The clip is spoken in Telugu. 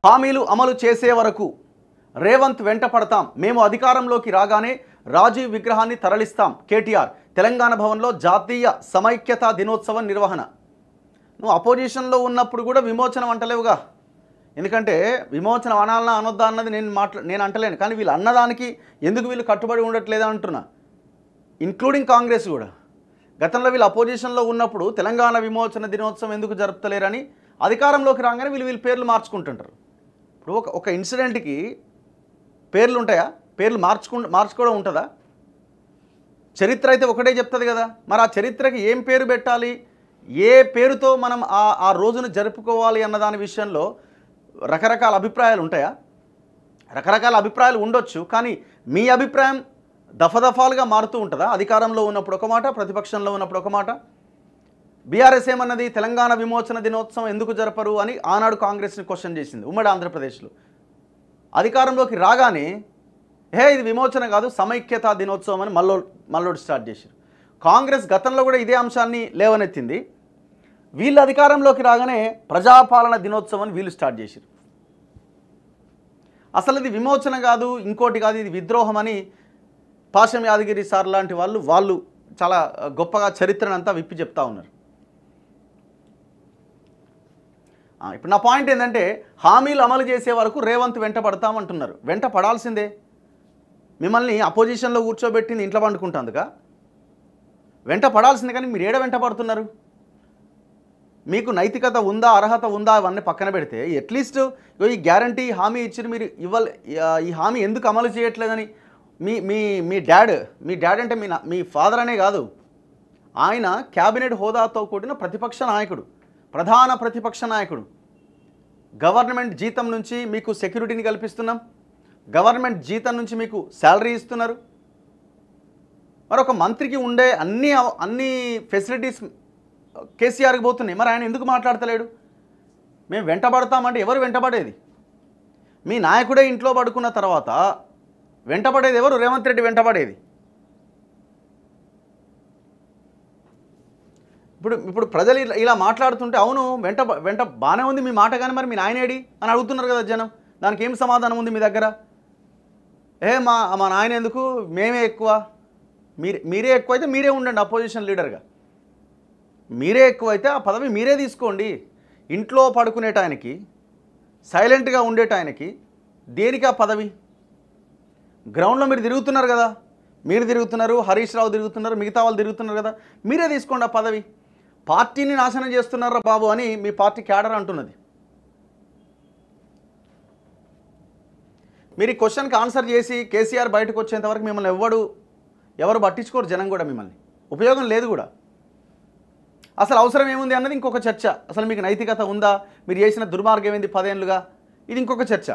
హామీలు అమలు చేసే వరకు రేవంత్ వెంట పడతాం. మేము అధికారంలోకి రాగానే రాజీవ్ విగ్రహాన్ని తరలిస్తాం. కేటీఆర్ తెలంగాణ భవన్లో జాతీయ సమైక్యతా దినోత్సవం నిర్వహణ. నువ్వు అపోజిషన్లో ఉన్నప్పుడు కూడా విమోచనం అంటలేవుగా. ఎందుకంటే విమోచనం అనాలన్నా అనొద్దా అన్నది నేను అంటలేను. కానీ వీళ్ళు అన్నదానికి ఎందుకు వీళ్ళు కట్టుబడి ఉండట్లేదా అంటున్నా. ఇంక్లూడింగ్ కాంగ్రెస్ కూడా గతంలో వీళ్ళు అపోజిషన్లో ఉన్నప్పుడు తెలంగాణ విమోచన దినోత్సవం ఎందుకు జరుపుతలేరని అధికారంలోకి రాగానే వీళ్ళు పేర్లు మార్చుకుంటుంటారు. ఇప్పుడు ఒక ఇన్సిడెంట్కి పేర్లు ఉంటాయా? పేర్లు మార్చుకోవడం ఉంటుందా? చరిత్ర అయితే ఒకటే చెప్తుంది కదా. మరి ఆ చరిత్రకి ఏం పేరు పెట్టాలి, ఏ పేరుతో మనం ఆ రోజును జరుపుకోవాలి అన్న దాని విషయంలో రకరకాల అభిప్రాయాలు ఉంటాయా? రకరకాల అభిప్రాయాలు ఉండొచ్చు. కానీ మీ అభిప్రాయం దఫదఫాలుగా మారుతూ ఉంటుందా? అధికారంలో ఉన్నప్పుడు ఒక మాట, ప్రతిపక్షంలో ఉన్నప్పుడు ఒక మాట. బీఆర్ఎస్ ఏమన్నది, తెలంగాణ విమోచన దినోత్సవం ఎందుకు జరపరు అని ఆనాడు కాంగ్రెస్ని క్వశ్చన్ చేసింది ఉమ్మడి ఆంధ్రప్రదేశ్లో. అధికారంలోకి రాగానే ఇది విమోచన కాదు సమైక్యతా దినోత్సవం అని మల్లోడు స్టార్ట్ చేశారు. కాంగ్రెస్ గతంలో కూడా ఇదే అంశాన్ని లేవనెత్తింది. వీళ్ళు అధికారంలోకి రాగానే ప్రజాపాలన దినోత్సవం అని వీళ్ళు స్టార్ట్ చేశారు. అసలు ఇది విమోచన కాదు, ఇంకోటి కాదు, ఇది విద్రోహం అని పాశం యాదగిరి సార్ లాంటి వాళ్ళు చాలా గొప్పగా చరిత్రను అంతా విప్పి చెప్తా ఉన్నారు. ఇప్పుడు నా పాయింట్ ఏంటంటే, హామీలు అమలు చేసే వరకు రేవంత్ వెంట పడతామంటున్నారు. వెంట పడాల్సిందే. మిమ్మల్ని అపోజిషన్లో కూర్చోబెట్టింది ఇంట్లో పండుకుంటుందిగా, వెంట పడాల్సిందే. కానీ మీరు ఏడ వెంట పడుతున్నారు? మీకు నైతికత ఉందా, అర్హత ఉందా, అవన్నీ పక్కన పెడితే అట్లీస్ట్ ఈ గ్యారంటీ హామీ ఇచ్చి మీరు ఈ హామీ ఎందుకు అమలు చేయట్లేదని మీ డాడ్ అంటే మీ ఫాదర్ అనే కాదు, ఆయన క్యాబినెట్ హోదాతో కూడిన ప్రతిపక్ష నాయకుడు, ప్రధాన ప్రతిపక్ష నాయకుడు. గవర్నమెంట్ జీతం నుంచి మీకు సెక్యూరిటీని కల్పిస్తున్నాం, గవర్నమెంట్ జీతం నుంచి మీకు శాలరీ ఇస్తున్నారు. మరొక మంత్రికి ఉండే అన్ని ఫెసిలిటీస్ కేసీఆర్కి పోతున్నాయి. మరి ఆయన ఎందుకు మాట్లాడతలేడు? మేము వెంటబడతామంటే ఎవరు వెంటబడేది? మీ నాయకుడే ఇంట్లో పడుకున్న తర్వాత వెంటబడేది ఎవరు? రేవంత్ రెడ్డి వెంటబడేది. ఇప్పుడు ప్రజలు ఇలా మాట్లాడుతుంటే అవును వెంట బాగానే ఉంది మీ మాట, కానీ మరి మీ నాయనేడి అని అడుగుతున్నారు కదా జనం. దానికి ఏం సమాధానం ఉంది మీ దగ్గర? మా నాయన ఎందుకు, మేమే ఎక్కువ. మీరే ఎక్కువైతే మీరే ఉండండి అపోజిషన్ లీడర్గా. మీరే ఎక్కువైతే ఆ పదవి మీరే తీసుకోండి. ఇంట్లో పడుకునేటాయనకి, సైలెంట్గా ఉండేటాయనకి దేనికి ఆ పదవి? గ్రౌండ్లో మీరు తిరుగుతున్నారు కదా, మీరు తిరుగుతున్నారు, హరీష్ రావు తిరుగుతున్నారు, మిగతా వాళ్ళు తిరుగుతున్నారు కదా, మీరే తీసుకోండి ఆ పదవి. పార్టీని నాశనం చేస్తున్నారా బాబు అని మీ పార్టీ క్యాడర్ అంటున్నది. మీరు ఈ క్వశ్చన్కి ఆన్సర్ చేసి కేసీఆర్ బయటకు వచ్చేంతవరకు మిమ్మల్ని ఎవరు పట్టించుకోరు. జనం కూడా మిమ్మల్ని ఉపయోగం లేదు కూడా. అసలు అవసరం ఏముంది అన్నది ఇంకొక చర్చ. అసలు మీకు నైతికత ఉందా, మీరు చేసిన దుర్మార్గం ఏంది 10 ఏళ్ళుగా, ఇది ఇంకొక చర్చ.